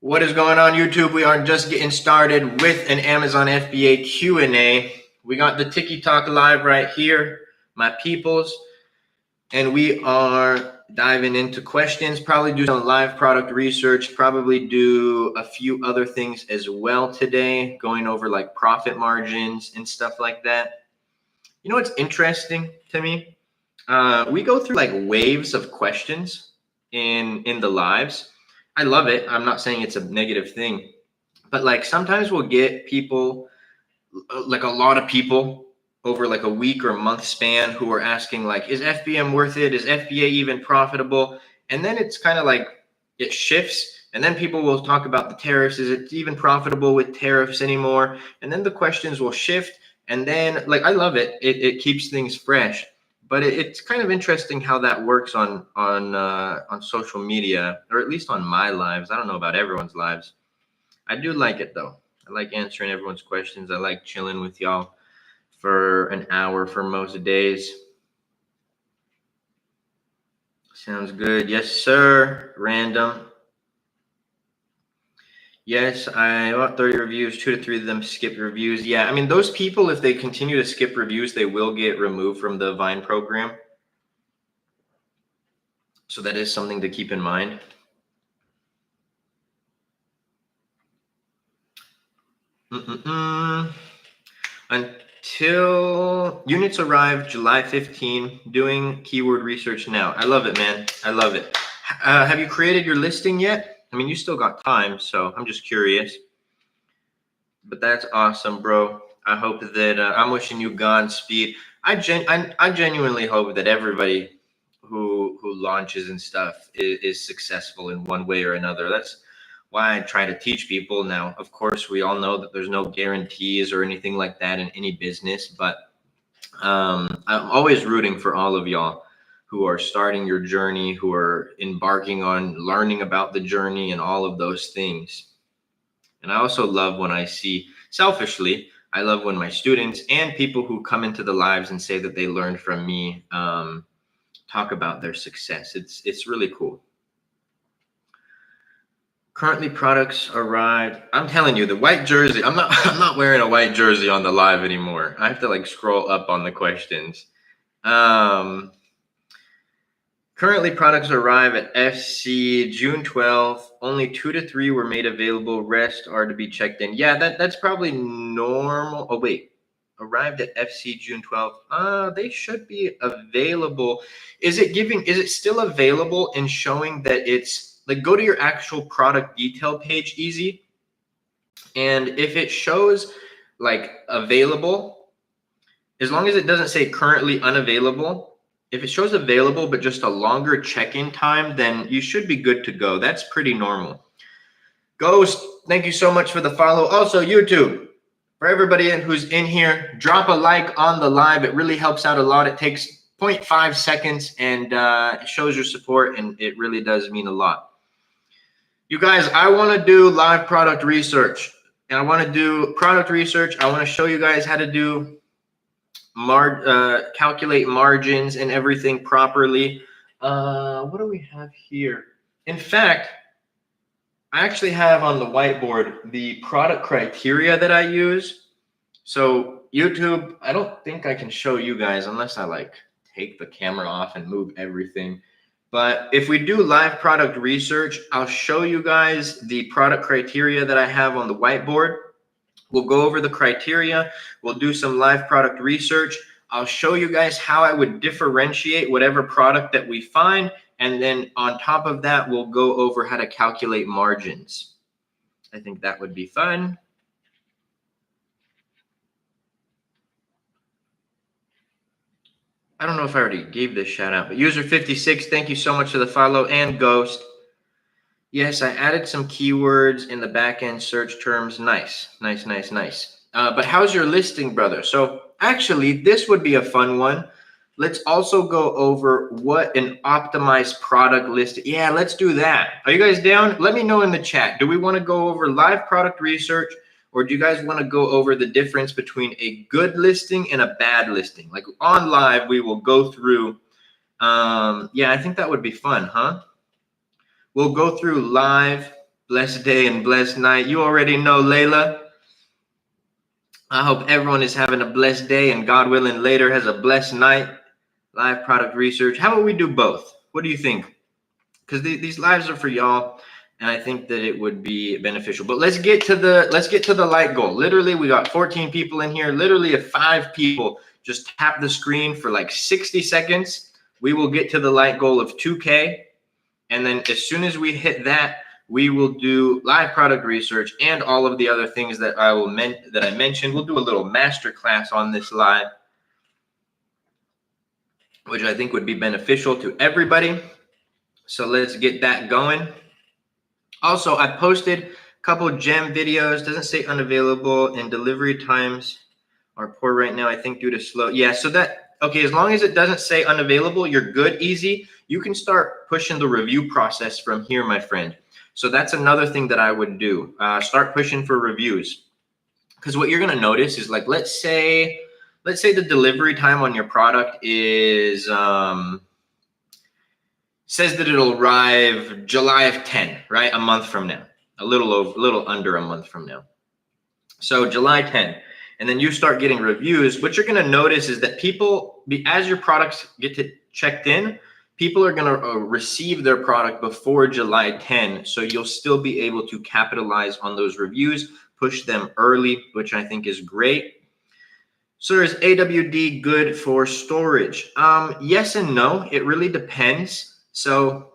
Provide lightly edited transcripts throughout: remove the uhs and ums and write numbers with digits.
What is going on, YouTube? We are just getting started with an Amazon FBA Q&A. We got the Tiki Talk live right here, my peoples, and we are diving into questions, probably do some live product research, probably do a few other things as well today, going over like profit margins and stuff like that. You know what's interesting to me? We go through like waves of questions in the lives. I love it. I'm not saying it's a negative thing, but like sometimes we'll get people, like a lot of people over like a week or month span who are asking like, is FBM worth it? Is FBA even profitable? And then it's kind of like it shifts. And then people will talk about the tariffs. Is it even profitable with tariffs anymore? And then the questions will shift. And then like, I love it. It keeps things fresh. But it's kind of interesting how that works on social media, or at least on my lives. I don't know about everyone's lives. I do like it though. I like answering everyone's questions. I like chilling with y'all for an hour for most days. Sounds good. Yes, sir. Random. Yes, I bought 30 reviews, 2 to 3 of them skipped reviews. Yeah, I mean, those people, if they continue to skip reviews, they will get removed from the Vine program. So that is something to keep in mind. Until units arrive July 15, doing keyword research now. I love it, man. I love it. Have you created your listing yet? I mean, you still got time, so I'm just curious. But that's awesome, bro. I hope that I'm wishing you Godspeed. I genuinely hope that everybody who launches and stuff is successful in one way or another. That's why I try to teach people. Now, of course, we all know that there's no guarantees or anything like that in any business, but I'm always rooting for all of y'all who are starting your journey, who are embarking on learning about the journey and all of those things. And I also love when I see, selfishly, I love when my students and people who come into the lives and say that they learned from me talk about their success. It's really cool. Currently, products arrived. I'm telling you, the white jersey. I'm not wearing a white jersey on the live anymore. I have to like scroll up on the questions. Currently, products arrive at FC June 12th. Only 2 to 3 were made available. Rest are to be checked in. Yeah, that's probably normal. Oh wait, arrived at FC June 12th. They should be available. Is it still available and showing that it's like, go to your actual product detail page, easy. And if it shows like available, as long as it doesn't say currently unavailable, if it shows available but just a longer check-in time, then you should be good to go. That's pretty normal. Ghost, thank you so much for the follow. Also, YouTube, for everybody who's in here, drop a like on the live. It really helps out a lot. It takes 0.5 seconds and it shows your support, and it really does mean a lot. You guys, I want to do live product research, and I want to do product research. I want to show you guys how to do calculate margins and everything properly. What do we have here? In fact, I actually have on the whiteboard the product criteria that I use. So YouTube, I don't think I can show you guys unless I like take the camera off and move everything. But if we do live product research, I'll show you guys the product criteria that I have on the whiteboard. We'll go over the criteria. We'll do some live product research. I'll show you guys how I would differentiate whatever product that we find. And then on top of that, we'll go over how to calculate margins. I think that would be fun. I don't know if I already gave this shout out, but user 56, thank you so much for the follow, and Ghost. Yes, I added some keywords in the back-end search terms. Nice. But how's your listing, brother? So actually, this would be a fun one. Let's also go over what an optimized product list. Yeah, let's do that. Are you guys down? Let me know in the chat. Do we want to go over live product research, or do you guys want to go over the difference between a good listing and a bad listing? Like on live, we will go through. Yeah, I think that would be fun, huh? We'll go through live blessed day and blessed night. You already know, Layla. I hope everyone is having a blessed day and God willing later has a blessed night. Live product research. How about we do both? What do you think? Because these lives are for y'all, and I think that it would be beneficial. But let's get to the light goal. Literally, we got 14 people in here. Literally, if 5 people just tap the screen for like 60 seconds, we will get to the light goal of 2K. And then as soon as we hit that, we will do live product research and all of the other things that I mentioned. We'll do a little masterclass on this live, which I think would be beneficial to everybody. So let's get that going. Also, I posted a couple gem videos. Doesn't say unavailable, and delivery times are poor right now, I think due to slow. Yeah, so that, okay, as long as it doesn't say unavailable, you're good, easy. You can start pushing the review process from here, my friend. So that's another thing that I would do. Start pushing for reviews. Because what you're gonna notice is, like, let's say the delivery time on your product is says that it'll arrive July of 10, right? A month from now, a little under a month from now. So July 10, and then you start getting reviews. What you're going to notice is that people, as your products get checked in, people are going to receive their product before July 10. So you'll still be able to capitalize on those reviews, push them early, which I think is great. So is AWD good for storage? Yes and no. It really depends. So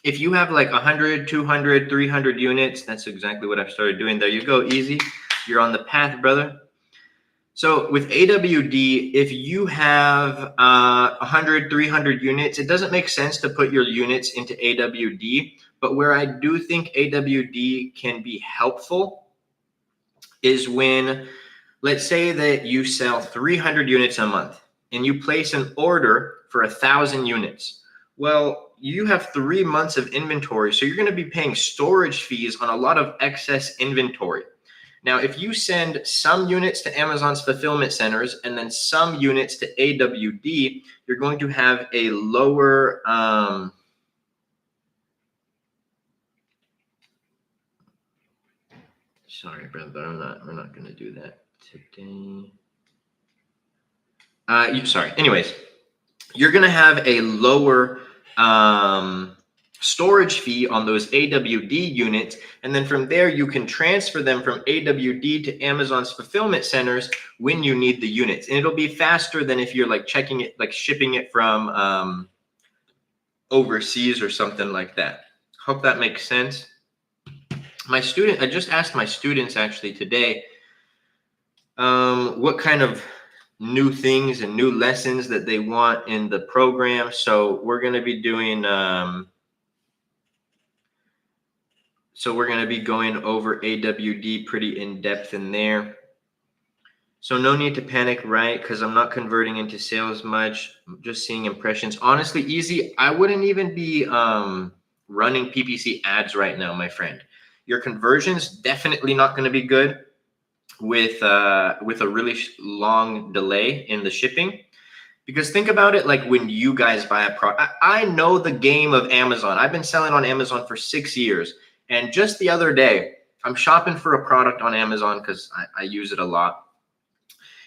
if you have like 100, 200, 300 units, that's exactly what I've started doing. There you go, easy. You're on the path, brother. So with AWD, if you have 100, 300 units, it doesn't make sense to put your units into AWD. But where I do think AWD can be helpful is when, let's say that you sell 300 units a month and you place an order for 1,000 units. Well, you have 3 months of inventory, so you're going to be paying storage fees on a lot of excess inventory. Now, if you send some units to Amazon's fulfillment centers and then some units to AWD, you're going to have a lower sorry, brother, we're not going to do that today. Anyways, you're going to have a lower storage fee on those AWD units. And then from there, you can transfer them from AWD to Amazon's fulfillment centers when you need the units. And it'll be faster than if you're like checking it, like shipping it from overseas or something like that. Hope that makes sense. I just asked my students actually today, what kind of new things and new lessons that they want in the program. So we're going to be doing, going over AWD pretty in depth in there. So no need to panic, right? Because I'm not converting into sales much. I'm just seeing impressions. Honestly, easy. I wouldn't even be running PPC ads right now, my friend. Your conversion's definitely not going to be good with a really long delay in the shipping. Because think about it, like when you guys buy a product. I know the game of Amazon. I've been selling on Amazon for 6 years. And just the other day, I'm shopping for a product on Amazon because I use it a lot.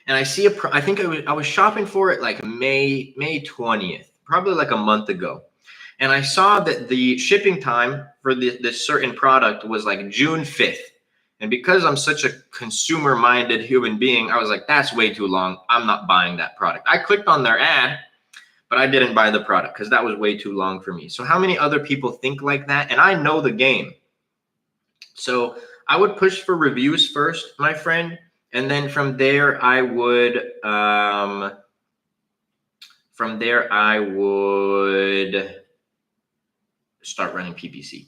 And I see I was shopping for it like May 20th, probably like a month ago. And I saw that the shipping time for this certain product was like June 5th. And because I'm such a consumer-minded human being, I was like, that's way too long. I'm not buying that product. I clicked on their ad, but I didn't buy the product because that was way too long for me. So how many other people think like that? And I know the game. So I would push for reviews first, my friend. And then from there, I would start running PPC.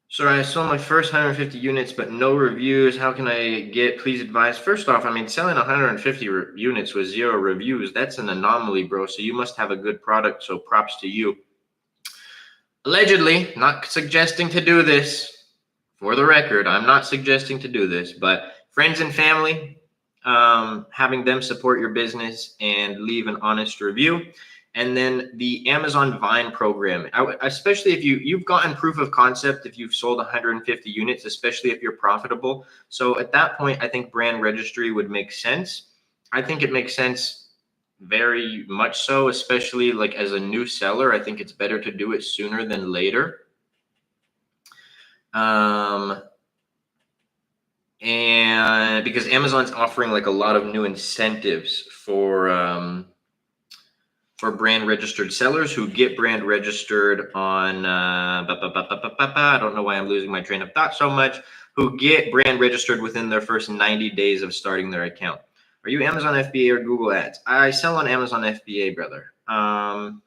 So I sold my first 150 units, but no reviews. How can I get, please advise? First off, I mean, selling 150 units with 0 reviews, that's an anomaly, bro. So you must have a good product. So props to you. Allegedly, not suggesting to do this. For the record, I'm not suggesting to do this, but friends and family, having them support your business and leave an honest review. And then the Amazon Vine program, especially if you've gotten proof of concept, if you've sold 150 units, especially if you're profitable. So at that point, I think brand registry would make sense. I think it makes sense very much so, especially like as a new seller. I think it's better to do it sooner than later. And because Amazon's offering like a lot of new incentives for brand registered sellers who get brand registered on I don't know why I'm losing my train of thought so much, who get brand registered within their first 90 days of starting their account. Are you Amazon FBA or Google Ads? I sell on Amazon FBA, brother. I'm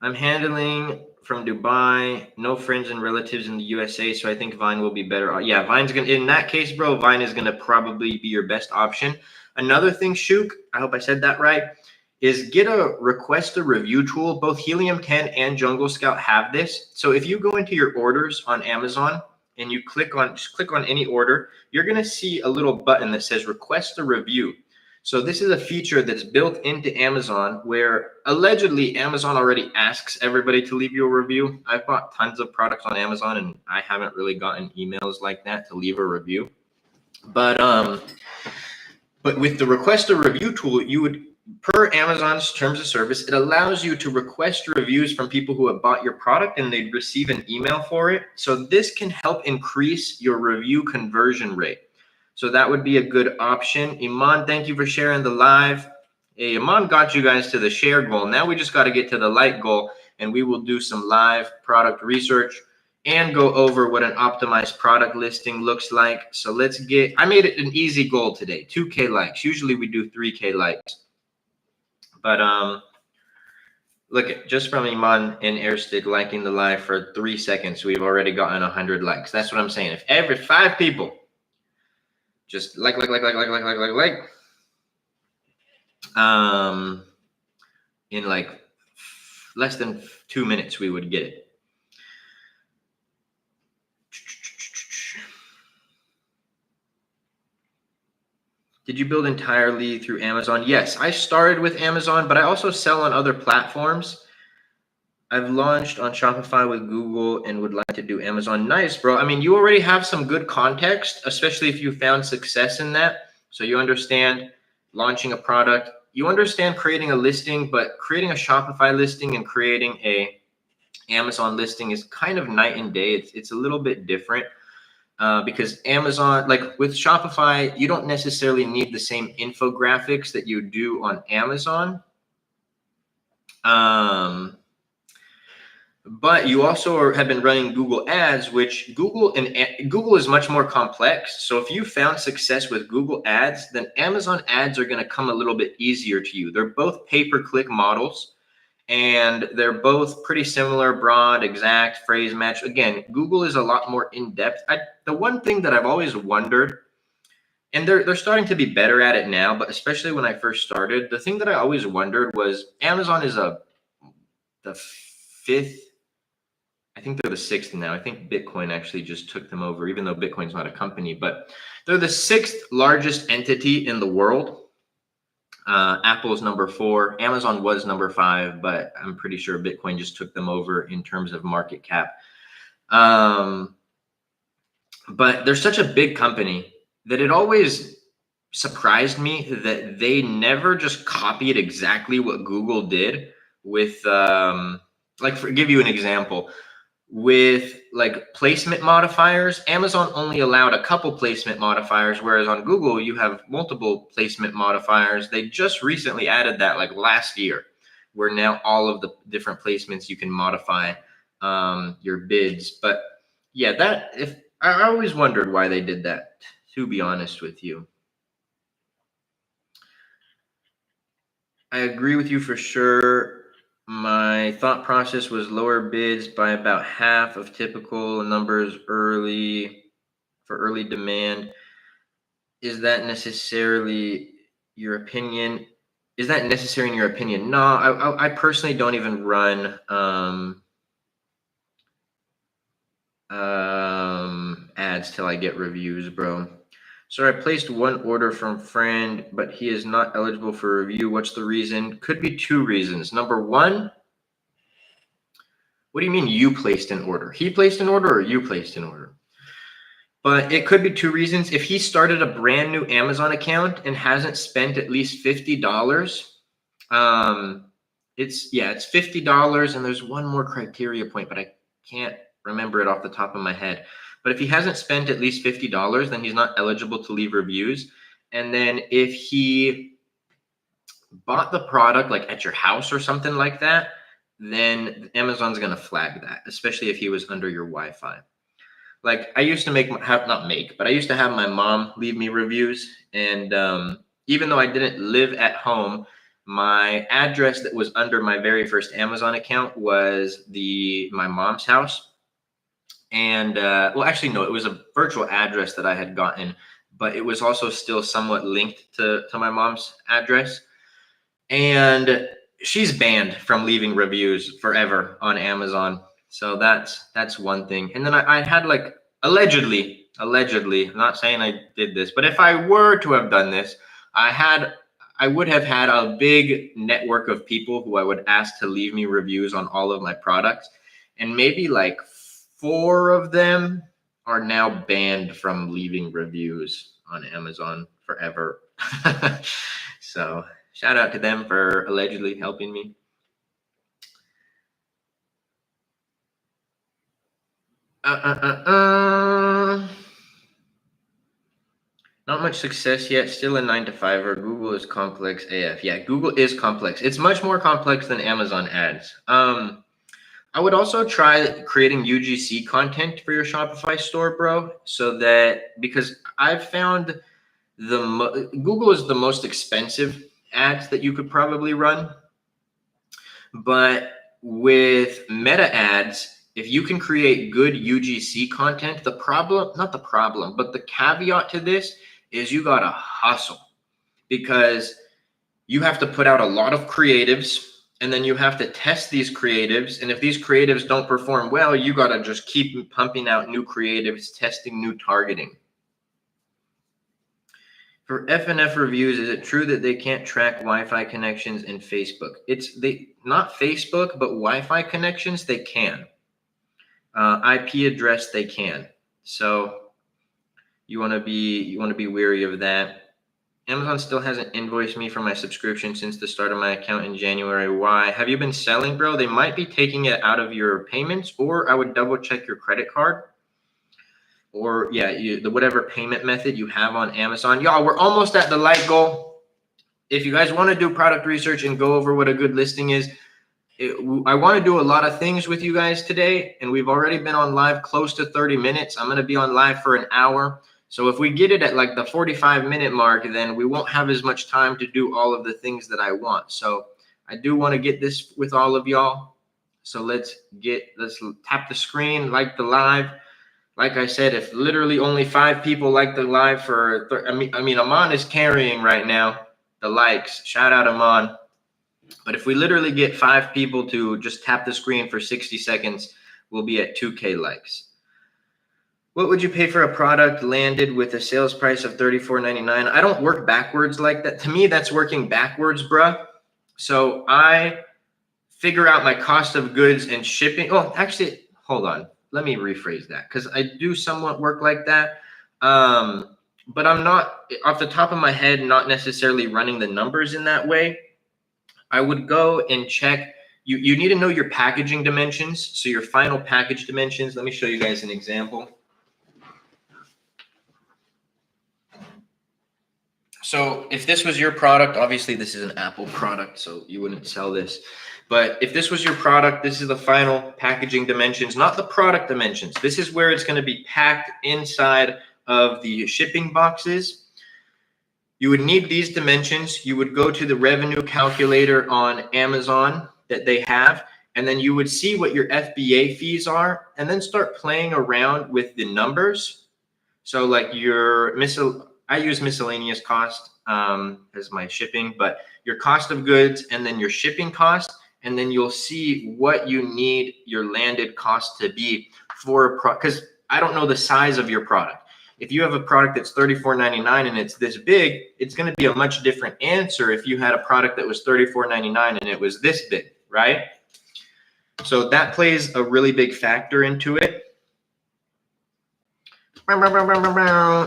handling from Dubai, no friends and relatives in the USA, so I think Vine will be better. Yeah, Vine's gonna, in that case, bro, Vine is gonna probably be your best option. Another thing, Shuk, I hope I said that right, is get a request a review tool. Both Helium 10 and Jungle Scout have this. So if you go into your orders on Amazon and you click on any order, you're gonna see a little button that says request a review. So this is a feature that's built into Amazon where allegedly Amazon already asks everybody to leave you a review. I've bought tons of products on Amazon and I haven't really gotten emails like that to leave a review. But with the request a review tool, you would, per Amazon's terms of service, it allows you to request reviews from people who have bought your product and they'd receive an email for it. So this can help increase your review conversion rate. So that would be a good option. Iman, thank you for sharing the live. Hey, Iman got you guys to the share goal. Now we just got to get to the like goal and we will do some live product research and go over what an optimized product listing looks like. So let's get, I made it an easy goal today, 2K likes. Usually we do 3K likes. But look at just from Iman and Airstick liking the live for 3 seconds, we've already gotten 100 likes. That's what I'm saying. If every 5 people just like, in like less than 2 minutes, we would get it. Did you build entirely through Amazon? Yes, I started with Amazon, but I also sell on other platforms. I've launched on Shopify with Google and would like to do Amazon. Nice, bro. I mean, you already have some good context, especially if you found success in that. So you understand launching a product. You understand creating a listing, but creating a Shopify listing and creating a Amazon listing is kind of night and day. It's a little bit different because Amazon, like with Shopify, you don't necessarily need the same infographics that you do on Amazon. But you also have been running Google Ads, which Google is much more complex. So if you found success with Google Ads, then Amazon ads are going to come a little bit easier to you. They're both pay-per-click models, and they're both pretty similar, broad, exact, phrase match. Again, Google is a lot more in-depth. The one thing that I've always wondered, and they're starting to be better at it now, but especially when I first started, the thing that I always wondered was Amazon is the 5th, I think they're the 6th now. I think Bitcoin actually just took them over, even though Bitcoin's not a company, but they're the 6th largest entity in the world. Apple's number 4. Amazon was number 5, but I'm pretty sure Bitcoin just took them over in terms of market cap. But they're such a big company that it always surprised me that they never just copied exactly what Google did with, give you an example. With like placement modifiers, Amazon only allowed a couple placement modifiers, whereas on Google you have multiple placement modifiers. They just recently added that like last year, where now all of the different placements you can modify your bids. But yeah, I always wondered why they did that, to be honest with you. I agree with you for sure. My thought process was lower bids by about half of typical numbers for early demand. Is that necessarily your opinion? Is that necessary in your opinion? No, I personally don't even run ads till I get reviews, bro. So I placed one order from friend, but he is not eligible for review. What's the reason? Could be two reasons. Number one, what do you mean you placed an order? He placed an order or you placed an order? But it could be two reasons. If he started a brand new Amazon account and hasn't spent at least $50, it's $50, and there's one more criteria point, but I can't remember it off the top of my head. But if he hasn't spent at least $50, then he's not eligible to leave reviews. And then if he bought the product like at your house or something like that, then Amazon's going to flag that, especially if he was under your Wi-Fi. Like I used to I used to have my mom leave me reviews. And even though I didn't live at home, my address that was under my very first Amazon account was my mom's house. And well, actually, no, it was a virtual address that I had gotten, but it was also still somewhat linked to my mom's address. And she's banned from leaving reviews forever on Amazon. So that's one thing. And then I had like allegedly, I'm not saying I did this, but if I were to have done this, I would have had a big network of people who I would ask to leave me reviews on all of my products. And maybe like 4 of them are now banned from leaving reviews on Amazon forever. So shout out to them for allegedly helping me. Not much success yet. Still a 9-to-5er. Google is complex AF. Yeah, Google is complex. It's much more complex than Amazon ads. I would also try creating UGC content for your Shopify store, bro. So that, because I've found Google is the most expensive ads that you could probably run. But with meta ads, if you can create good UGC content, the caveat to this is you gotta hustle, because you have to put out a lot of creatives, and then you have to test these creatives. And if these creatives don't perform well, you gotta just keep pumping out new creatives, testing new targeting. For FNF reviews, is it true that they can't track Wi-Fi connections in Facebook? Not Facebook, but Wi-Fi connections, they can. IP address, they can. So you want to be wary of that. Amazon still hasn't invoiced me for my subscription since the start of my account in January. Why? Have you been selling, bro? They might be taking it out of your payments, or I would double check your credit card, or whatever payment method you have on Amazon. Y'all, we're almost at the like goal. If you guys want to do product research and go over what a good listing is, I want to do a lot of things with you guys today, and we've already been on live close to 30 minutes. I'm going to be on live for an hour. So if we get it at like the 45-minute mark, then we won't have as much time to do all of the things that I want. So I do want to get this with all of y'all. So let's tap the screen, like the live. Like I said, if literally only 5 people like the live Aman is carrying right now the likes. Shout out Aman. But if we literally get 5 people to just tap the screen for 60 seconds, we'll be at 2K likes. What would you pay for a product landed with a sales price of $34.99? I don't work backwards like that. To me, that's working backwards, bruh. So I figure out my cost of goods and shipping. Oh, actually, hold on. Let me rephrase that, because I do somewhat work like that. But I'm not, off the top of my head, not necessarily running the numbers in that way. I would go and check. You need to know your packaging dimensions. So your final package dimensions. Let me show you guys an example. So if this was your product, obviously this is an Apple product, so you wouldn't sell this. But if this was your product, this is the final packaging dimensions, not the product dimensions. This is where it's going to be packed inside of the shipping boxes. You would need these dimensions. You would go to the revenue calculator on Amazon that they have, and then you would see what your FBA fees are, and then start playing around with the numbers. So like I use miscellaneous cost as my shipping, but your cost of goods and then your shipping cost, and then you'll see what you need your landed cost to be for a product, because I don't know the size of your product. If you have a product that's $34.99 and it's this big, it's going to be a much different answer if you had a product that was $34.99 and it was this big, right? So that plays a really big factor into it.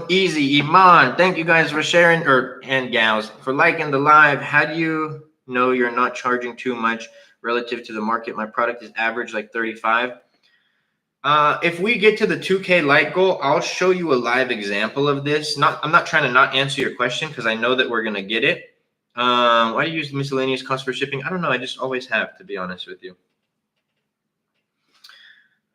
Easy, Iman. Thank you guys for sharing, and gals, for liking the live. How do you know you're not charging too much relative to the market? My product is average like 35. If we get to the 2K light goal, I'll show you a live example of this. I'm not trying to not answer your question because I know that we're going to get it. Why do you use miscellaneous cost for shipping? I don't know. I just always have, to be honest with you.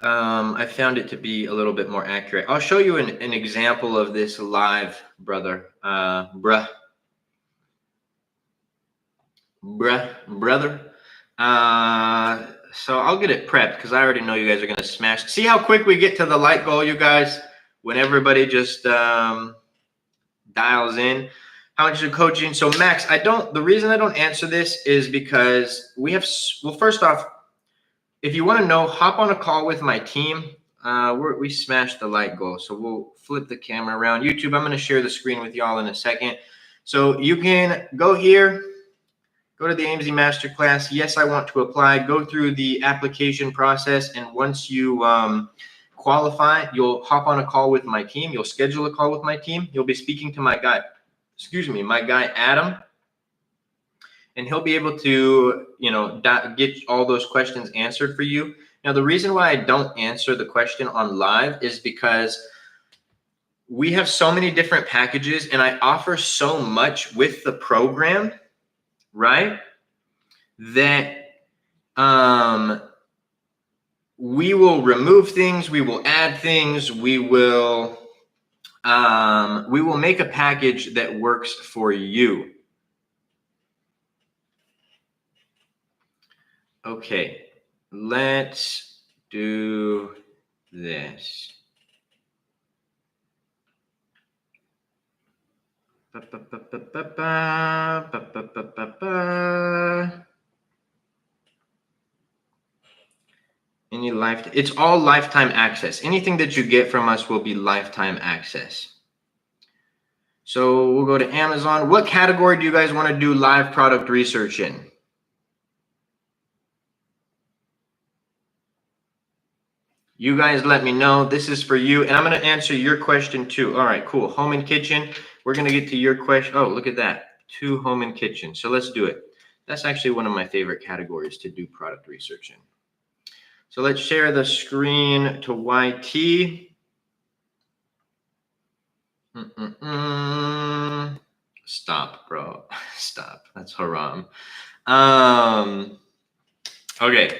I found it to be a little bit more accurate. I'll show you an example of this live, brother. Brother. So I'll get it prepped because I already know you guys are going to smash. See how quick we get to the light goal, you guys, when everybody just dials in. How much is coaching? So Max, the reason I don't answer this is because well, first off, if you want to know, hop on a call with my team. We smashed the light goal. So we'll flip the camera around. YouTube, I'm going to share the screen with y'all in a second. So you can go here. Go to the AMZ Masterclass. Yes, I want to apply. Go through the application process. And once you qualify, you'll hop on a call with my team. You'll schedule a call with my team. You'll be speaking to my guy Adam. And he'll be able to, get all those questions answered for you. Now, the reason why I don't answer the question on live is because we have so many different packages and I offer so much with the program, right? That we will remove things, we will add things, we will make a package that works for you. Okay, let's do this. It's all lifetime access. Anything that you get from us will be lifetime access. So we'll go to Amazon. What category do you guys want to do live product research in? You guys let me know. This is for you. And I'm going to answer your question too. All right, cool. Home and kitchen. We're going to get to your question. Oh, look at that. 2 home and kitchen. So let's do it. That's actually one of my favorite categories to do product research in. So let's share the screen to YT. Stop, bro. Stop. That's haram. Okay.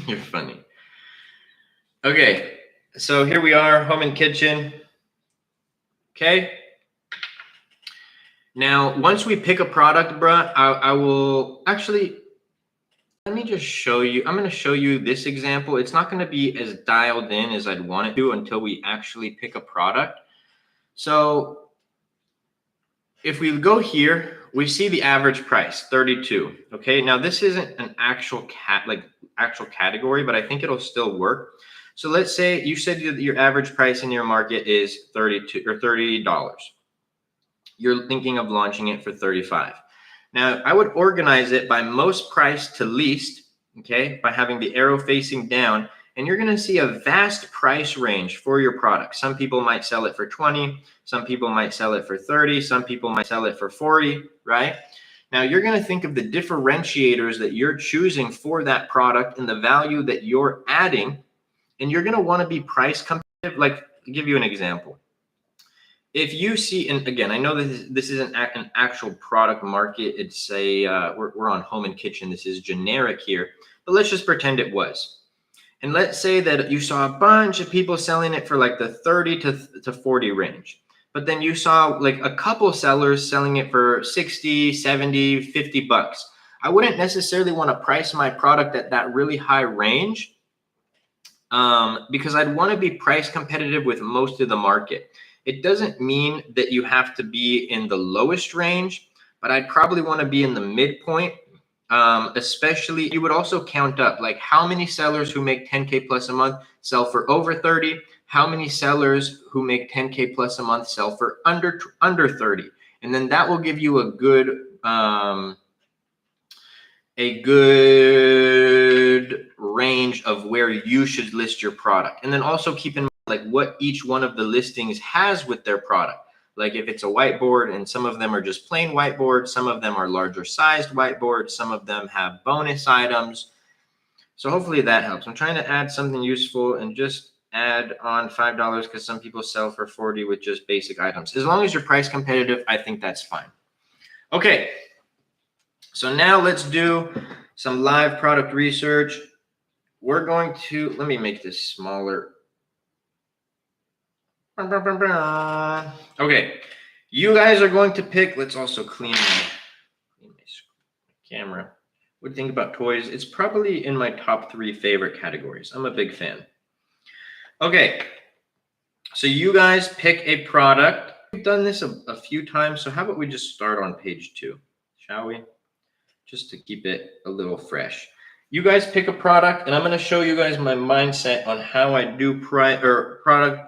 You're funny. Okay. So here we are, home and kitchen. Okay. Now, once we pick a product, bruh, I will actually, let me just show you. I'm going to show you this example. It's not going to be as dialed in as I'd want it to until we actually pick a product. So if we go here, we see the average price, 32. Okay. Now this isn't an actual category, but I think it'll still work. So let's say you said that your average price in your market is $32 or $30. You're thinking of launching it for 35. Now I would organize it by most price to least, okay, by having the arrow facing down, and you're going to see a vast price range for your product. Some people might sell it for 20, some people might sell it for 30, some people might sell it for 40, right? Now you're going to think of the differentiators that you're choosing for that product and the value that you're adding, and you're going to want to be price competitive. Like, I'll give you an example. If you see, and again, I know this isn't an actual product market. It's we're on home and kitchen. This is generic here, but let's just pretend it was. And let's say that you saw a bunch of people selling it for like the 30 to 40 range. But then you saw like a couple sellers selling it for 60, 70, 50 bucks. I wouldn't necessarily want to price my product at that really high range because I'd want to be price competitive with most of the market. It doesn't mean that you have to be in the lowest range, but I'd probably want to be in the midpoint. Especially, you would also count up like how many sellers who make 10K plus a month sell for over 30, how many sellers who make 10K plus a month sell for under 30, and then that will give you a good range of where you should list your product. And then also keep in mind like what each one of the listings has with their product. Like if it's a whiteboard, and some of them are just plain whiteboard, some of them are larger sized whiteboards, some of them have bonus items. So hopefully that helps. I'm trying to add something useful and just add on $5 because some people sell for 40 with just basic items. As long as you're price competitive, I think that's fine. Okay, so now let's do some live product research. We're going to, let me make this smaller. Okay, you guys are going to pick, let's also clean my camera. What do you think about toys? It's probably in my top 3 favorite categories. I'm a big fan. Okay, so you guys pick a product. We've done this a few times, so how about we just start on page 2, shall we? Just to keep it a little fresh. You guys pick a product, and I'm going to show you guys my mindset on how I do product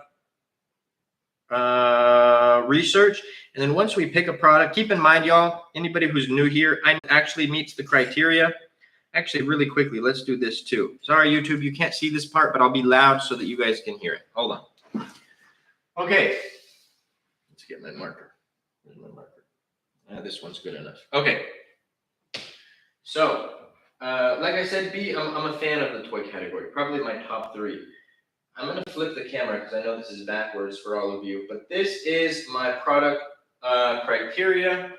research. And then once we pick a product, keep in mind, y'all, anybody who's new here, I actually meets the criteria. Actually, really quickly, let's do this too. Sorry, YouTube, you can't see this part, but I'll be loud so that you guys can hear it. Hold on. Okay. Let's get my marker. Where's my marker? This one's good enough. Okay. So, like I said, I'm a fan of the toy category, probably my top 3. I'm going to flip the camera because I know this is backwards for all of you, but this is my product criteria.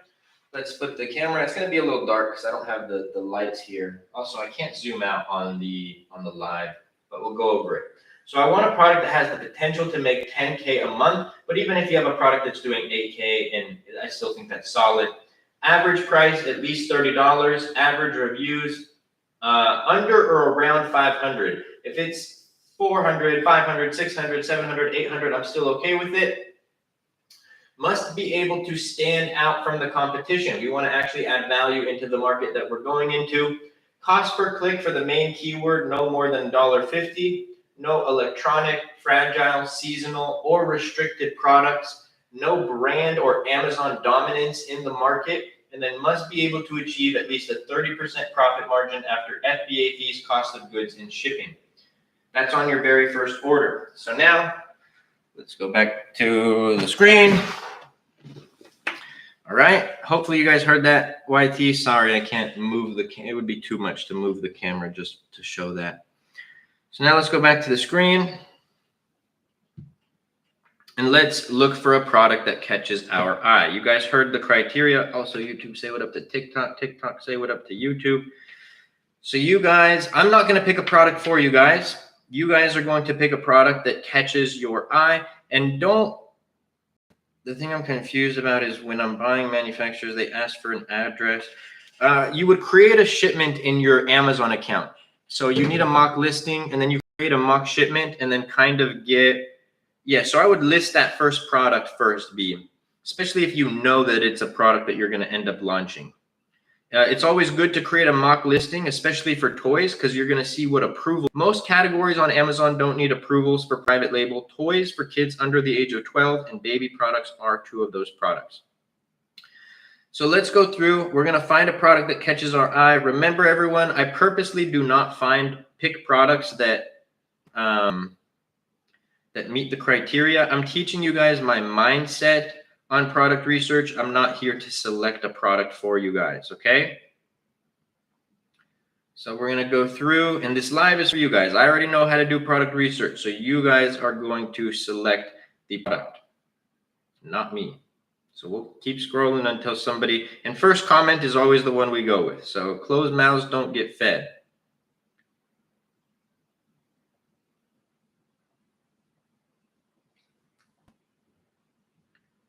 Let's flip the camera. It's going to be a little dark because I don't have the lights here. Also, I can't zoom out on the live, but we'll go over it. So I want a product that has the potential to make 10K a month, but even if you have a product that's doing 8K, and I still think that's solid. Average price, at least $30. Average reviews, under or around 500. If it's 400, 500, 600, 700, 800, I'm still okay with it. Must be able to stand out from the competition. We want to actually add value into the market that we're going into. Cost per click for the main keyword, no more than $1.50. No electronic, fragile, seasonal, or restricted products. No brand or Amazon dominance in the market. And then must be able to achieve at least a 30% profit margin after FBA fees, cost of goods, and shipping. That's on your very first order. So now, let's go back to the screen. All right, hopefully you guys heard that. YT, sorry, I can't move the camera. It would be too much to move the camera just to show that. So now let's go back to the screen. And let's look for a product that catches our eye. You guys heard the criteria. Also, YouTube, say what up to TikTok. TikTok, say what up to YouTube. So you guys, I'm not going to pick a product for you guys. You guys are going to pick a product that catches your eye. And don't, the thing I'm confused about is when I'm buying manufacturers, they ask for an address. You would create a shipment in your Amazon account. So you need a mock listing, and then you create a mock shipment, and then kind of get, yeah, so I would list that first product first, B, especially if you know that it's a product that you're going to end up launching. It's always good to create a mock listing, especially for toys, because you're going to see what approval. Most categories on Amazon don't need approvals for private label. Toys for kids under the age of 12 and baby products are 2 of those products. So let's go through. We're going to find a product that catches our eye. Remember, everyone, I purposely do not pick products that that meet the criteria. I'm teaching you guys my mindset on product research. I'm not here to select a product for you guys, okay? So we're going to go through, and this live is for you guys. I already know how to do product research, so you guys are going to select the product, not me. So we'll keep scrolling until somebody, and first comment is always the one we go with. So closed mouths don't get fed.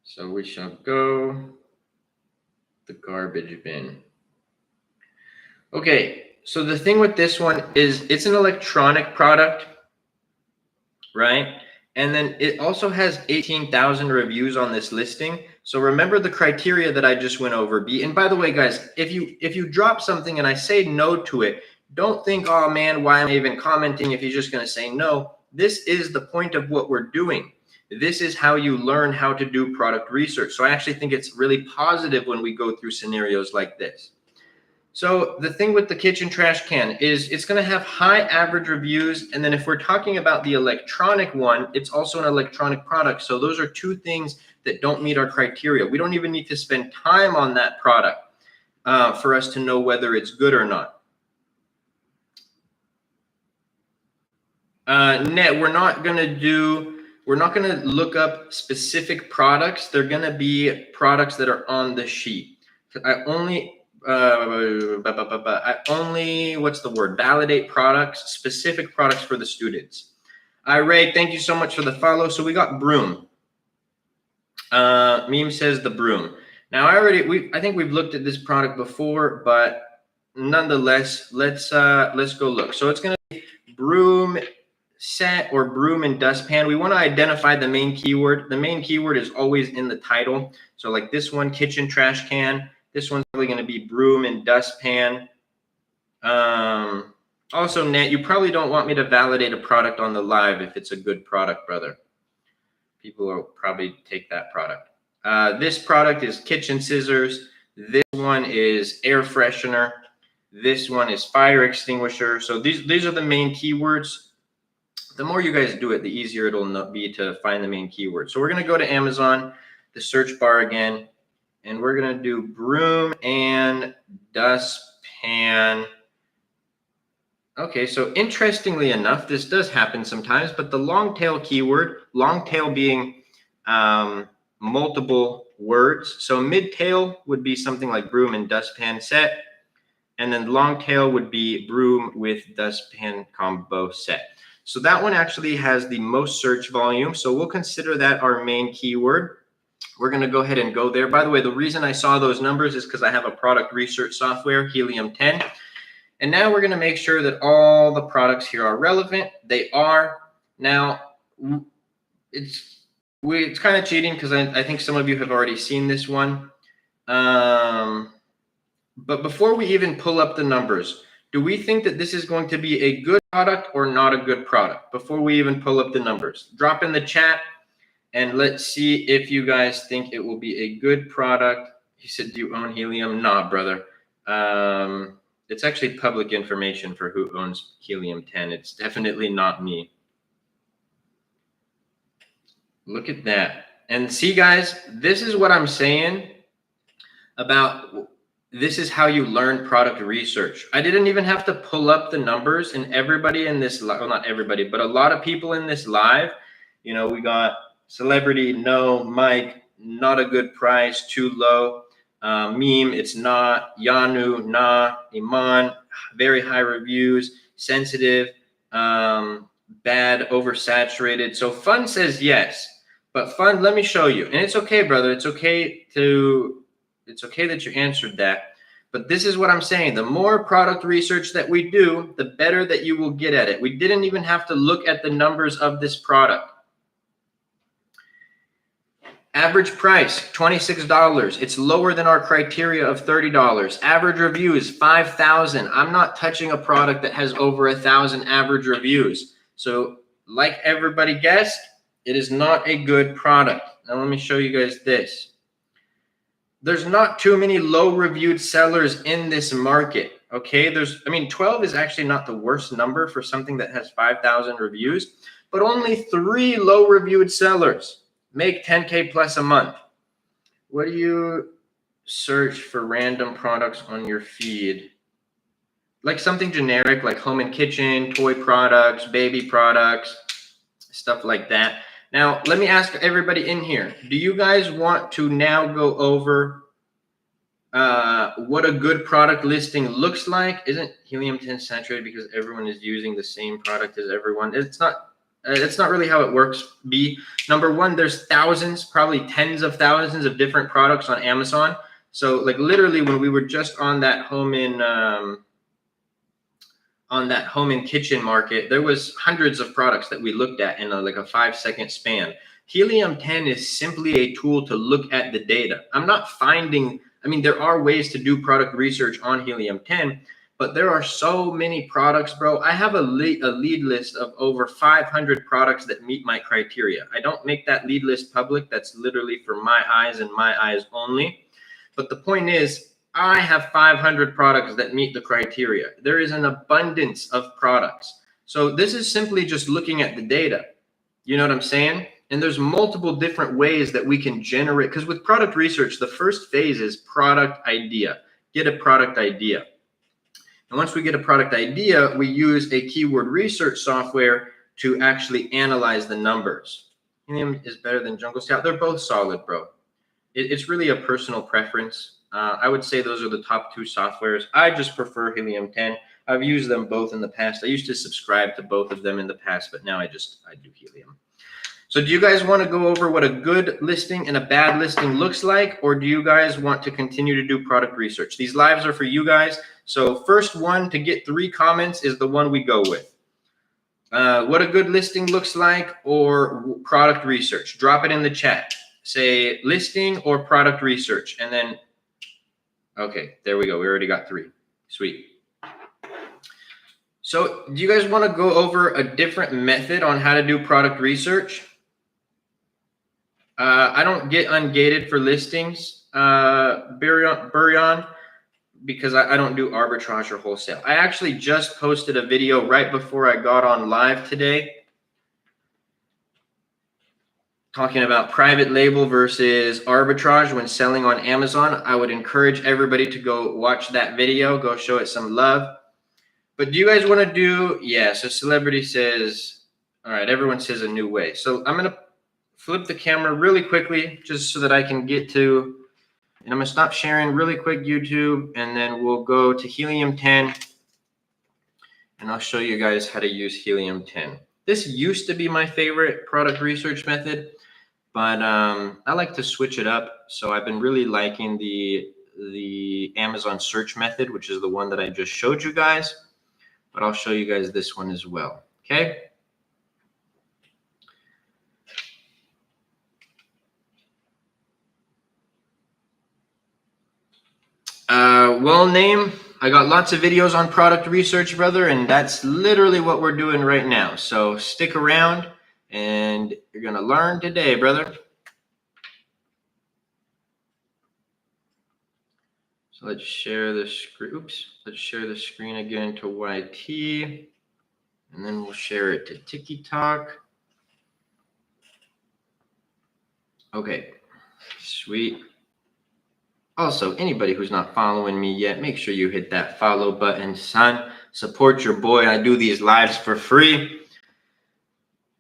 So we shall go the garbage bin. Okay, so the thing with this one is it's an electronic product, right? And then it also has 18,000 reviews on this listing. So remember the criteria that I just went over, B. And by the way, guys, if you drop something and I say no to it, don't think, oh man, why am I even commenting if you're just going to say no? This is the point of what we're doing. This is how you learn how to do product research. So I actually think it's really positive when we go through scenarios like this. So the thing with the kitchen trash can is it's going to have high average reviews. And then if we're talking about the electronic one, it's also an electronic product. So those are two things that don't meet our criteria. We don't even need to spend time on that product for us to know whether it's good or not. Net, we're not going to look up specific products. They're going to be products that are on the sheet. I only validate products, specific products for the students. Ray, thank you so much for the follow. So we got broom. Meme says the broom. Now I think we've looked at this product before, but nonetheless, let's go look. So it's going to be broom set or broom and dustpan. We want to identify the main keyword. The main keyword is always in the title. So like this one, kitchen trash can. This one's probably going to be broom and dustpan. Also, Net, you probably don't want me to validate a product on the live if it's a good product, brother. People will probably take that product. This product is kitchen scissors. This one is air freshener. This one is fire extinguisher. So these are the main keywords. The more you guys do it, the easier it'll be to find the main keyword. So we're going to go to Amazon, the search bar again. And we're going to do broom and dustpan. Okay, so interestingly enough, this does happen sometimes, but the long tail keyword, long tail being multiple words. So mid tail would be something like broom and dustpan set. And then long tail would be broom with dustpan combo set. So that one actually has the most search volume. So we'll consider that our main keyword. We're going to go ahead and go there. By the way, the reason I saw those numbers is because I have a product research software, Helium 10. And now we're going to make sure that all the products here are relevant. They are. Now, it's kind of cheating because I think some of you have already seen this one. But before we even pull up the numbers, do we think that this is going to be a good product or not a good product? Before we even pull up the numbers, drop in the chat. And let's see if you guys think it will be a good product. He said, do you own Helium? Nah, brother. It's actually public information for who owns Helium 10. It's definitely not me. Look at that. And see, guys, this is what I'm saying about this is how you learn product research. I didn't even have to pull up the numbers, and everybody in this, well, not everybody, but a lot of people in this live, you know, we got Celebrity, no. Mike, not a good price, too low. Meme, it's not. Yanu, nah. Iman, very high reviews. Sensitive, bad, oversaturated. So Fun says yes, but Fun, let me show you. And it's okay, brother. It's okay that you answered that. But this is what I'm saying. The more product research that we do, the better that you will get at it. We didn't even have to look at the numbers of this product. Average price, $26. It's lower than our criteria of $30. Average reviews, 5,000. I'm not touching a product that has over 1,000 average reviews. So like everybody guessed, it is not a good product. Now let me show you guys this. There's not too many low reviewed sellers in this market. Okay, 12 is actually not the worst number for something that has 5,000 reviews, but only 3 low reviewed sellers make 10K plus a month. What do you search for random products on your feed? Like something generic, like home and kitchen, toy products, baby products, stuff like that. Now, let me ask everybody in here, do you guys want to now go over what a good product listing looks like? Isn't Helium 10 saturated because everyone is using the same product as everyone? It's not really how it works. Number one, there's thousands, probably tens of thousands of different products on Amazon. So like literally when we were just on that home and kitchen market, there was hundreds of products that we looked at in like a 5-second span. Helium 10 is simply a tool to look at the data. I'm not finding, there are ways to do product research on Helium 10, but there are so many products, bro. I have a lead list of over 500 products that meet my criteria. I don't make that lead list public. That's literally for my eyes and my eyes only. But the point is, I have 500 products that meet the criteria. There is an abundance of products. So this is simply just looking at the data. You know what I'm saying? And there's multiple different ways that we can generate, because with product research, the first phase is product idea. Get a product idea. And once we get a product idea, we use a keyword research software to actually analyze the numbers. Helium is better than Jungle Scout. They're both solid, bro. It's really a personal preference. I would say those are the top two softwares. I just prefer Helium 10. I've used them both in the past. I used to subscribe to both of them in the past, but now I do Helium. So do you guys want to go over what a good listing and a bad listing looks like, or do you guys want to continue to do product research? These lives are for you guys. So first one to get 3 comments is the one we go with. What a good listing looks like or product research. Drop it in the chat. Say listing or product research. And then, okay, there we go. We already got 3. Sweet. So do you guys want to go over a different method on how to do product research? I don't get ungated for listings, Burion, because I don't do arbitrage or wholesale. I actually just posted a video right before I got on live today talking about private label versus arbitrage when selling on Amazon. I would encourage everybody to go watch that video, go show it some love. But do you guys want to do, yeah, so celebrity says, all right, everyone says a new way. So I'm going to flip the camera really quickly just so that I can get to, and I'm going to stop sharing really quick YouTube, and then we'll go to Helium 10, and I'll show you guys how to use Helium 10. This used to be my favorite product research method, but I like to switch it up. So I've been really liking the Amazon search method, which is the one that I just showed you guys, but I'll show you guys this one as well, okay? Well, name, I got lots of videos on product research, brother, and that's literally what we're doing right now. So stick around and you're going to learn today, brother. So let's share the screen. Oops. Let's share the screen again to YT, and then we'll share it to TikTok. Okay, sweet. Also, anybody who's not following me yet, make sure you hit that follow button, son. Support your boy. I do these lives for free.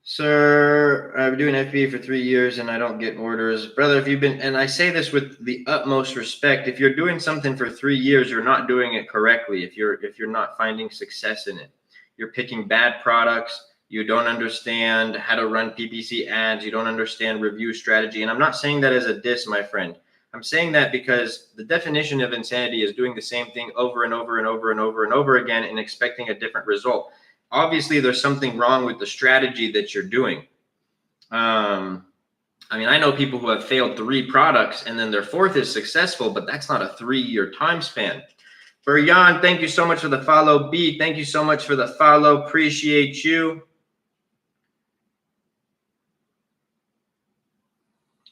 Sir, I've been doing FBA for 3 years and I don't get orders. Brother, if you've been, and I say this with the utmost respect, if you're doing something for 3 years, you're not doing it correctly. If you're not finding success in it, you're picking bad products. You don't understand how to run PPC ads. You don't understand review strategy. And I'm not saying that as a diss, my friend. I'm saying that because the definition of insanity is doing the same thing over and over and over and over and over again and expecting a different result. Obviously, there's something wrong with the strategy that you're doing. I mean, I know people who have failed 3 products and then their 4th is successful, but that's not a 3-year time span. Buryan, thank you so much for the follow. B, thank you so much for the follow. Appreciate you.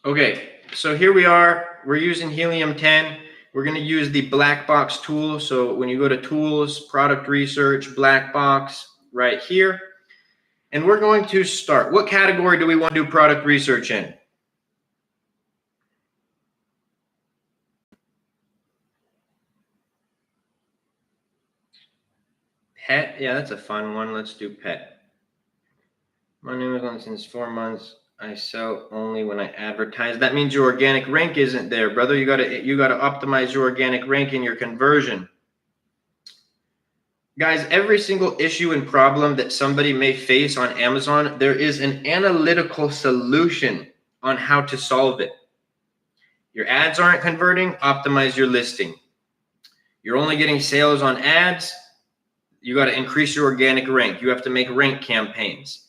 Okay. So here we are, we're using Helium 10. We're going to use the black box tool. So when you go to tools, product research, black box right here, and we're going to start. What category do we want to do product research in? Pet. Yeah, that's a fun one. Let's do pet. My name is on since 4 months. I sell only when I advertise. That means your organic rank isn't there, brother. You gotta optimize your organic rank and your conversion. Guys, every single issue and problem that somebody may face on Amazon, there is an analytical solution on how to solve it. Your ads aren't converting, optimize your listing. You're only getting sales on ads, you got to increase your organic rank. You have to make rank campaigns.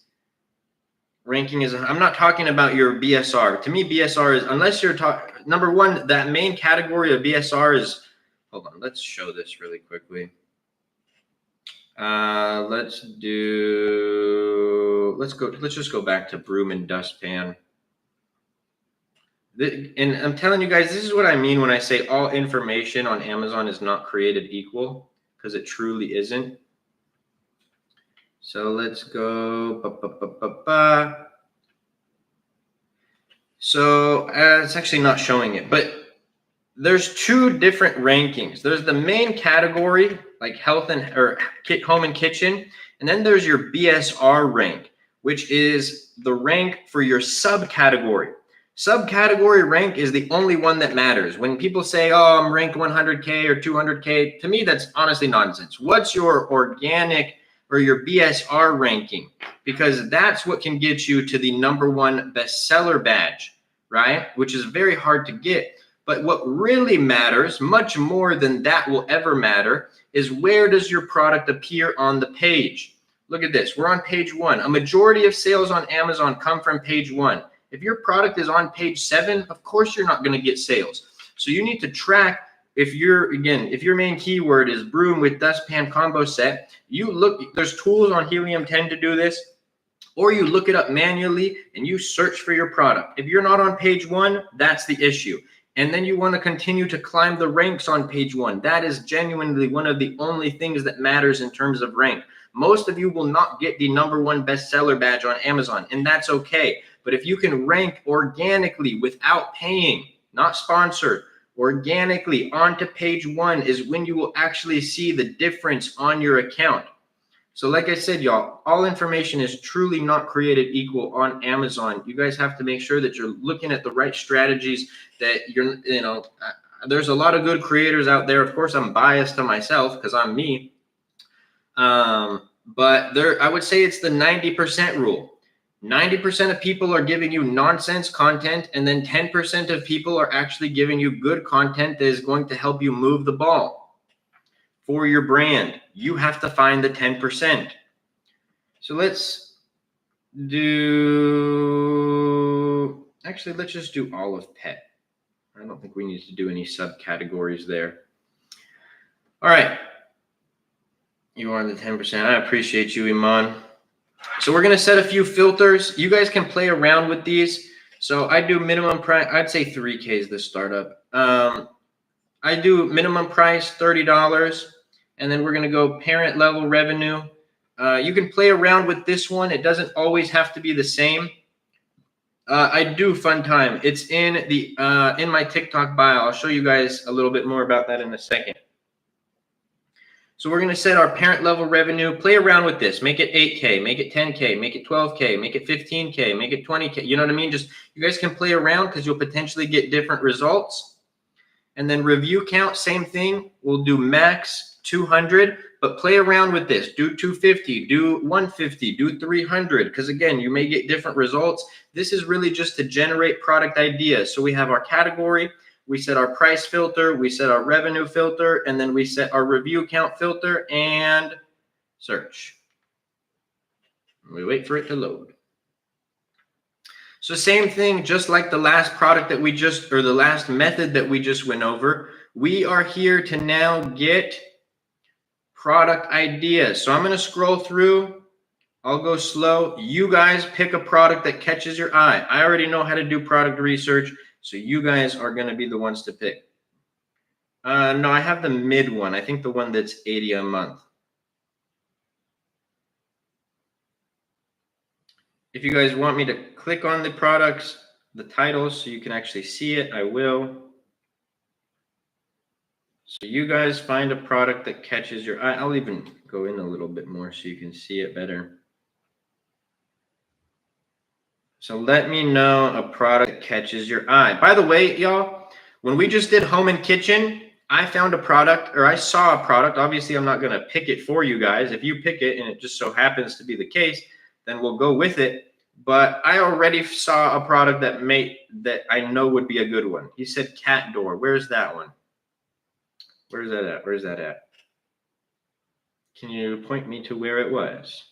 Ranking is, I'm not talking about your BSR. To me, BSR is, unless you're talking, number one, that main category of BSR is, hold on, let's show this really quickly. Let's just go back to broom and dustpan. And I'm telling you guys, this is what I mean when I say all information on Amazon is not created equal, because it truly isn't. So let's go. So it's actually not showing it, but there's two different rankings. There's the main category, like health or home and kitchen, and then there's your BSR rank, which is the rank for your subcategory. Subcategory rank is the only one that matters. When people say, oh, I'm ranked 100K or 200K, to me, that's honestly nonsense. What's your organic or your BSR ranking? Because that's what can get you to the #1 bestseller badge, right? Which is very hard to get. But what really matters, much more than that will ever matter, is where does your product appear on the page? Look at this. We're on page 1. A majority of sales on Amazon come from page 1. If your product is on page 7, of course you're not going to get sales. So you need to track, if your main keyword is broom with dustpan combo set, you look, there's tools on Helium 10 to do this, or you look it up manually and you search for your product. If you're not on page 1, that's the issue. And then you want to continue to climb the ranks on page 1. That is genuinely one of the only things that matters in terms of rank. Most of you will not get the #1 bestseller badge on Amazon, and that's okay. But if you can rank organically without paying, not sponsored, organically onto page 1 is when you will actually see the difference on your account. So like I said, y'all, all information is truly not created equal on Amazon. You guys have to make sure that you're looking at the right strategies, that there's a lot of good creators out there. Of course, I'm biased to myself because I'm me. But I would say it's the 90% rule. 90% of people are giving you nonsense content, and then 10% of people are actually giving you good content that is going to help you move the ball. For your brand, you have to find the 10%. So let's just do all of pet. I don't think we need to do any subcategories there. All right. You are the 10%. I appreciate you, Iman. So we're going to set a few filters. You guys can play around with these. So I do minimum price. I'd say 3K is the startup. I do minimum price, $30. And then we're going to go parent level revenue. You can play around with this one. It doesn't always have to be the same. I do fun time. It's in my TikTok bio. I'll show you guys a little bit more about that in a second. So we're going to set our parent level revenue. Play around with this. Make it 8K, make it 10K, make it 12K, make it 15K, make it 20K. You know what I mean? Just you guys can play around because you'll potentially get different results. And then review count, same thing. We'll do max 200, but play around with this. Do 250, do 150, do 300, because again, you may get different results. This is really just to generate product ideas. So we have our category, we set our price filter, we set our revenue filter, and then we set our review count filter and search. We wait for it to load. So same thing, just like the last product that the last method that we just went over, we are here to now get product ideas. So I'm going to scroll through. I'll go slow. You guys pick a product that catches your eye. I already know how to do product research, so you guys are going to be the ones to pick. No, I have the mid one. I think the one that's 80 a month. If you guys want me to click on the products, the titles, so you can actually see it, I will. So you guys find a product that catches your eye. I'll even go in a little bit more so you can see it better. So let me know a product that catches your eye. By the way, y'all, when we just did home and kitchen, I found a product, or I saw a product. Obviously, I'm not going to pick it for you guys. If you pick it and it just so happens to be the case, then we'll go with it. But I already saw a product that I know would be a good one. He said cat door. Where's that one? Where's that at? Where's that at? Can you point me to where it was?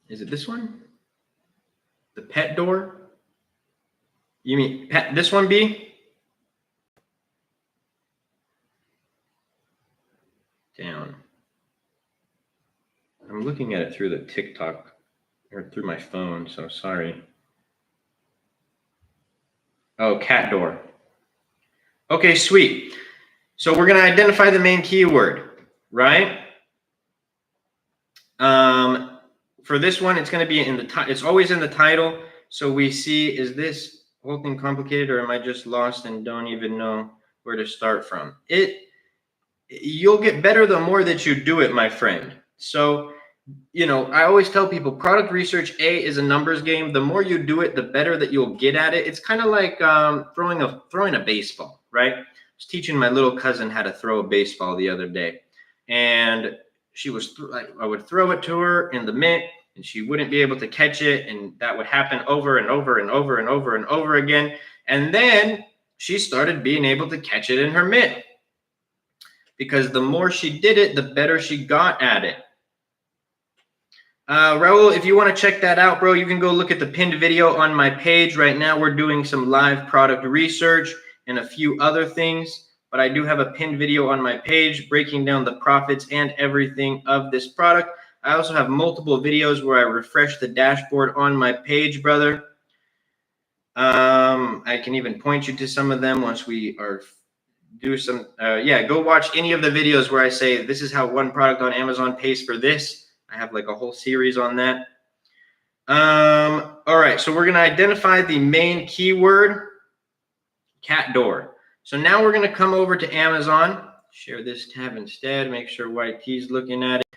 Is it this one? The pet door? You mean this one, B? I'm looking at it through the TikTok or through my phone, so sorry. Oh, cat door. Okay, sweet. So we're going to identify the main keyword, right? For this one, it's going to be in the it's always in the title. So we see, is this whole thing complicated, or am I just lost and don't even know where to start from? You'll get better the more that you do it, my friend. So, you know, I always tell people product research is a numbers game. The more you do it, the better that you'll get at it. It's kind of like throwing a baseball, right? I was teaching my little cousin how to throw a baseball the other day, and she was I would throw it to her in the mitt, and she wouldn't be able to catch it, and that would happen over and over and over and over and over again. And then she started being able to catch it in her mitt, because the more she did it, the better she got at it. Raul, if you want to check that out, bro, you can go look at the pinned video on my page. Right now, we're doing some live product research and a few other things, but I do have a pinned video on my page breaking down the profits and everything of this product. I also have multiple videos where I refresh the dashboard on my page, brother. I can even point you to some of them once we are do some, go watch any of the videos where I say this is how one product on Amazon pays for this. I have like a whole series on that. All right, so we're going to identify the main keyword, cat door. So now we're going to come over to Amazon, share this tab instead, make sure YT's looking at it.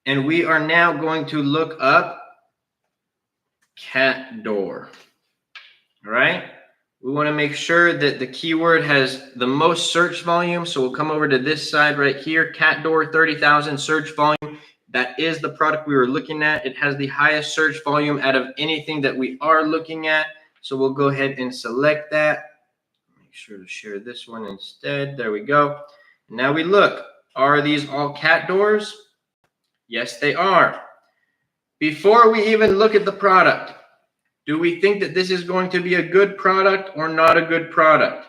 And we are now going to look up cat door. All right. We want to make sure that the keyword has the most search volume. So we'll come over to this side right here, cat door, 30,000 search volume. That is the product we were looking at. It has the highest search volume out of anything that we are looking at. So we'll go ahead and select that. Make sure to share this one instead. There we go. Now we look. Are these all cat doors? Yes, they are. Before we even look at the product, do we think that this is going to be a good product or not a good product?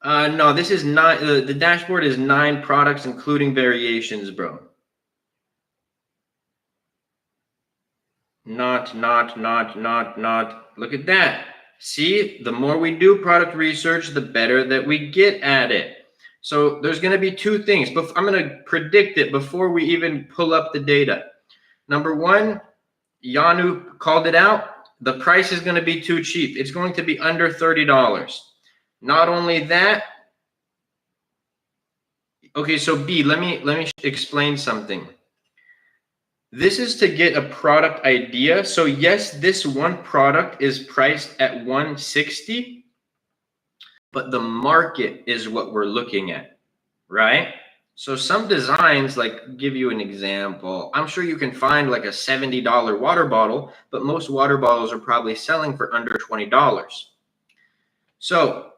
No, this is not. The dashboard is 9 products, including variations, bro. Not. Look at that. See, the more we do product research, the better that we get at it. So there's going to be 2 things. I'm going to predict it before we even pull up the data. Number 1, Yanu called it out. The price is going to be too cheap. It's going to be under $30. Not only that, okay, so B, let me explain something. This is to get a product idea. So yes, this one product is priced at $160, but the market is what we're looking at, right? So some designs, like, give you an example. I'm sure you can find like a $70 water bottle, but most water bottles are probably selling for under $20. So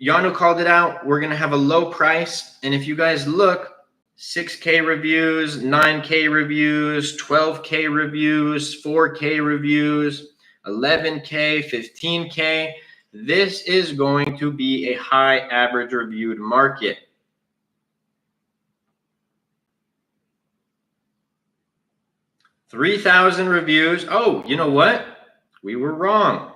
Yano called it out. We're going to have a low price. And if you guys look, 6K reviews, 9K reviews, 12K reviews, 4K reviews, 11K, 15K. This is going to be a high average reviewed market. $3,000 reviews. Oh, you know what? We were wrong.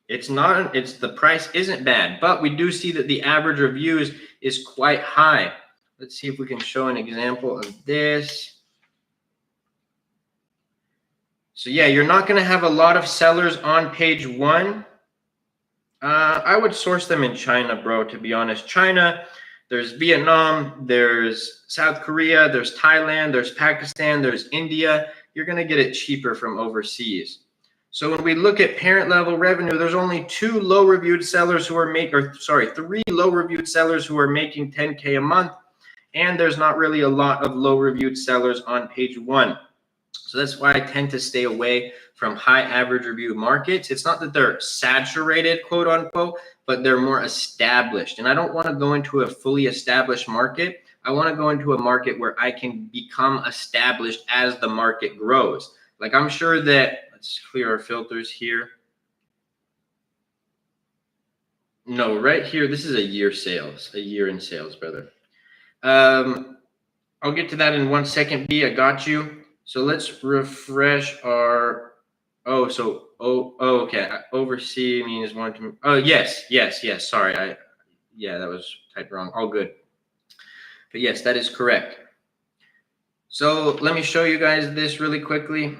It's not, the price isn't bad, but we do see that the average reviews is quite high. Let's see if we can show an example of this. So yeah, you're not going to have a lot of sellers on page 1. I would source them in China, bro, to be honest. China, there's Vietnam, there's South Korea, there's Thailand, there's Pakistan, there's India. You're going to get it cheaper from overseas. So when we look at parent level revenue, there's only 2 low reviewed sellers who are 3 low reviewed sellers who are making 10K a month. And there's not really a lot of low reviewed sellers on page 1. So that's why I tend to stay away from high average review markets. It's not that they're saturated, quote unquote, but they're more established. And I don't want to go into a fully established market. I want to go into a market where I can become established as the market grows. Like, I'm sure that, let's clear our filters here. No, right here, this is a year in sales, brother. I'll get to that in 1 second, B. I got you. So let's refresh our. Okay. Oversee means one to. Oh, yes. Sorry, that was typed wrong. All good. But yes, that is correct. So let me show you guys this really quickly.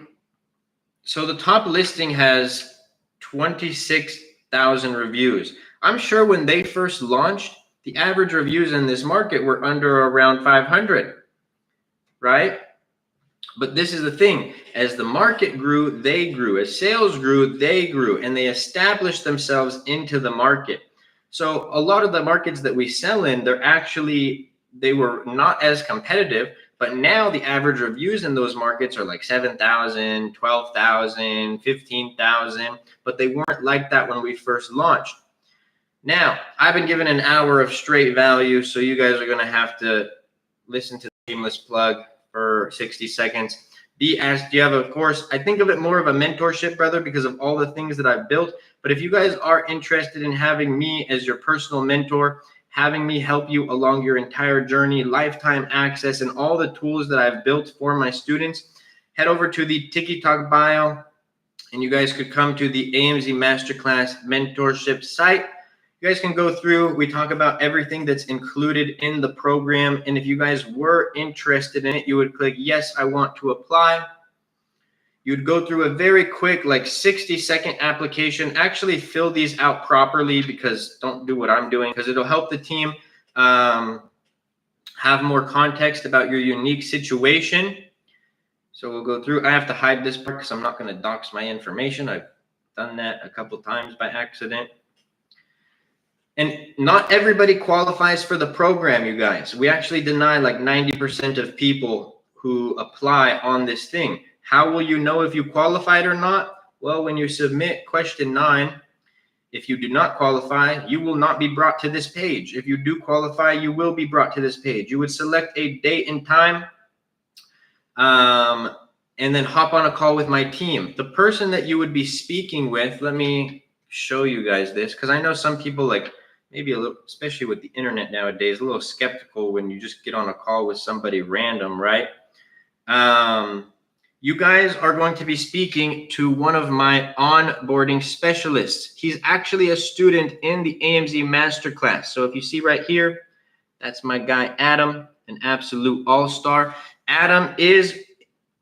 So the top listing has 26,000 reviews. I'm sure when they first launched, the average reviews in this market were under around 500, right? But this is the thing, as the market grew, they grew. As sales grew, they grew, and they established themselves into the market. So a lot of the markets that we sell in, they were not as competitive, but now the average reviews in those markets are like 7,000, 12,000, 15,000, but they weren't like that when we first launched. Now, I've been given an hour of straight value, so you guys are going to have to listen to the shameless plug for 60 seconds. B asked, do you have a course? I think of it more of a mentorship, brother, because of all the things that I've built. But if you guys are interested in having me as your personal mentor, having me help you along your entire journey, lifetime access, and all the tools that I've built for my students, head over to the TikTok bio, and you guys could come to the AMZ Masterclass mentorship site. You guys can go through, we talk about everything that's included in the program. And if you guys were interested in it, you would click, yes, I want to apply. You'd go through a very quick, like 60-second application. Actually fill these out properly, because don't do what I'm doing, because it'll help the team have more context about your unique situation. So we'll go through. I have to hide this part because I'm not going to dox my information. I've done that a couple times by accident. And not everybody qualifies for the program, you guys. We actually deny like 90% of people who apply on this thing. How will you know if you qualified or not? Well, when you submit question 9, if you do not qualify, you will not be brought to this page. If you do qualify, you will be brought to this page. You would select a date and time, and then hop on a call with my team. The person that you would be speaking with, let me show you guys this, because I know some people, like, maybe a little, especially with the internet nowadays, a little skeptical when you just get on a call with somebody random, right? You guys are going to be speaking to one of my onboarding specialists. He's actually a student in the AMZ Masterclass. So if you see right here, that's my guy, Adam, an absolute all-star. Adam is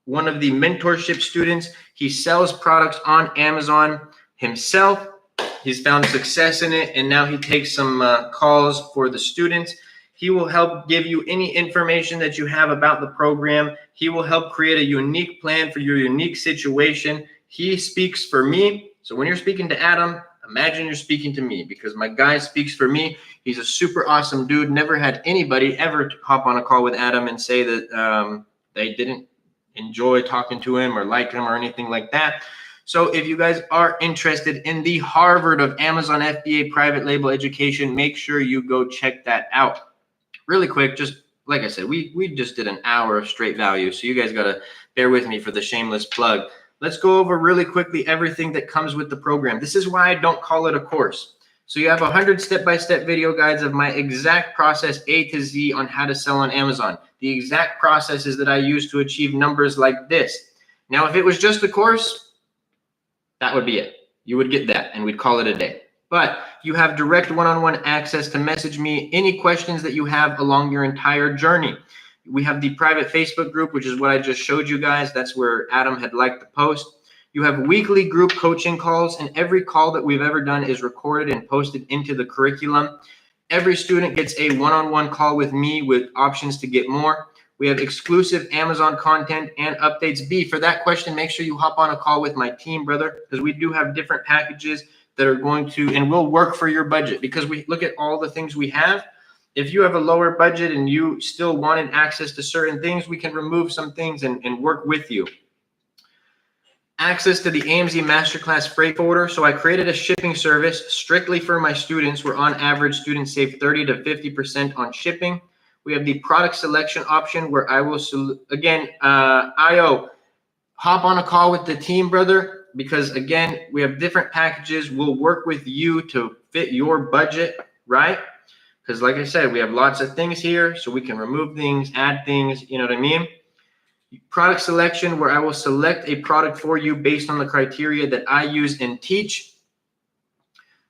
one of the mentorship students. He sells products on Amazon himself. He's found success in it, and now he takes some calls for the students. He will help give you any information that you have about the program. He will help create a unique plan for your unique situation. He speaks for me. So when you're speaking to Adam, imagine you're speaking to me, because my guy speaks for me. He's a super awesome dude. Never had anybody ever hop on a call with Adam and say that they didn't enjoy talking to him or like him or anything like that. So if you guys are interested in the Harvard of Amazon FBA private label education, make sure you go check that out. Really quick, just like I said, we just did an hour of straight value, so you guys got to bear with me for the shameless plug. Let's go over really quickly everything that comes with the program. This is why I don't call it a course. So you have 100 step-by-step video guides of my exact process A to Z on how to sell on Amazon. The exact processes that I use to achieve numbers like this. Now, if it was just a course, that would be it. You would get that, and we'd call it a day. But you have direct one-on-one access to message me any questions that you have along your entire journey. We have the private Facebook group, which is what I just showed you guys. That's where Adam had liked the post. You have weekly group coaching calls, and every call that we've ever done is recorded and posted into the curriculum. Every student gets a one-on-one call with me with options to get more. We have exclusive Amazon content and updates. B, for that question, make sure you hop on a call with my team, brother, because we do have different packages that are going to and will work for your budget, because we look at all the things we have. If you have a lower budget and you still wanted access to certain things, we can remove some things and work with you. Access to the AMZ Masterclass freight forwarder. So I created a shipping service strictly for my students, where on average students save 30 to 50% on shipping. We have the product selection option, where I will, again, IO, hop on a call with the team, brother, because again, we have different packages. We'll work with you to fit your budget, right? because like I said, we have lots of things here, so we can remove things, add things, you know what I mean? Product selection, where I will select a product for you based on the criteria that I use and teach.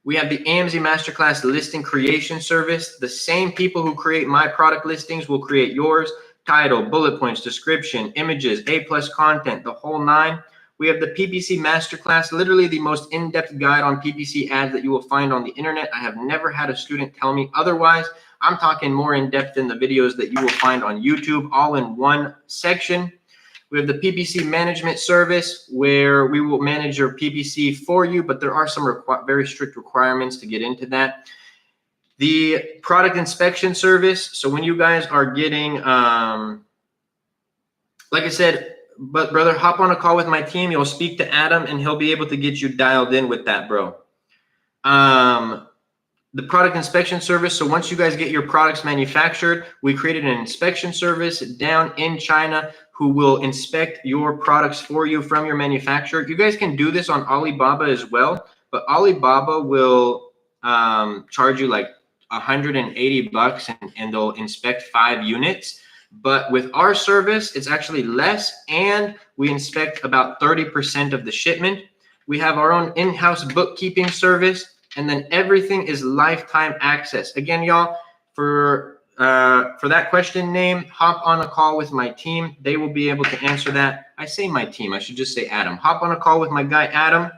We have the AMZ Masterclass listing creation service. The same people who create my product listings will create yours. Title, bullet points, description, images, A+ content, the whole nine. We have the PPC Masterclass, literally the most in-depth guide on PPC ads that you will find on the internet. I have never had a student tell me otherwise. I'm talking more in-depth in the videos that you will find on YouTube, all in one section. We have the PPC management service, where we will manage your PPC for you, but there are some very strict requirements to get into that. The product inspection service. So when you guys are getting, like I said, but brother, hop on a call with my team. You'll speak to Adam and he'll be able to get you dialed in with that, bro. The product inspection service. So once you guys get your products manufactured, we created an inspection service down in China who will inspect your products for you from your manufacturer. You guys can do this on Alibaba as well, but Alibaba will charge you like $180 and they'll inspect 5 units. But with our service, it's actually less, and we inspect about 30% of the shipment. We have our own in-house bookkeeping service, and then everything is lifetime access. Again, y'all, for that question name, hop on a call with my team. They will be able to answer that. I say my team, I should just say Adam. Hop on a call with my guy, Adam.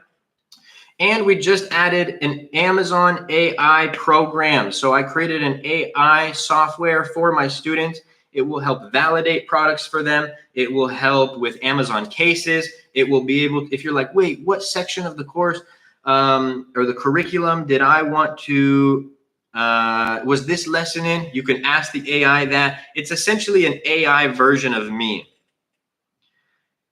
And we just added an Amazon AI program. So I created an AI software for my students. It will help validate products for them. It will help with Amazon cases. It will be able, if you're like, wait, what section of the course or the curriculum did I want to, was this lesson in? You can ask the AI that. It's essentially an AI version of me.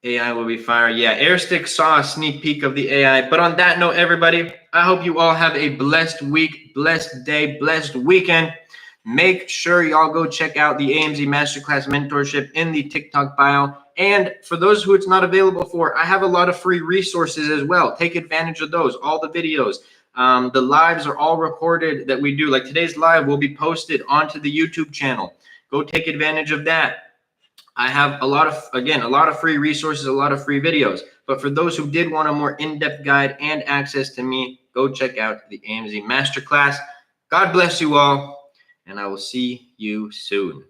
AI will be fire. Yeah, Airstick saw a sneak peek of the AI. But on that note, everybody, I hope you all have a blessed week, blessed day, blessed weekend. Make sure y'all go check out the AMZ Masterclass mentorship in the TikTok bio. And for those who it's not available for, I have a lot of free resources as well. Take advantage of those, all the videos. The lives are all recorded that we do. Like today's live will be posted onto the YouTube channel. Go take advantage of that. I have a lot of free resources, a lot of free videos. But for those who did want a more in-depth guide and access to me, go check out the AMZ Masterclass. God bless you all, and I will see you soon.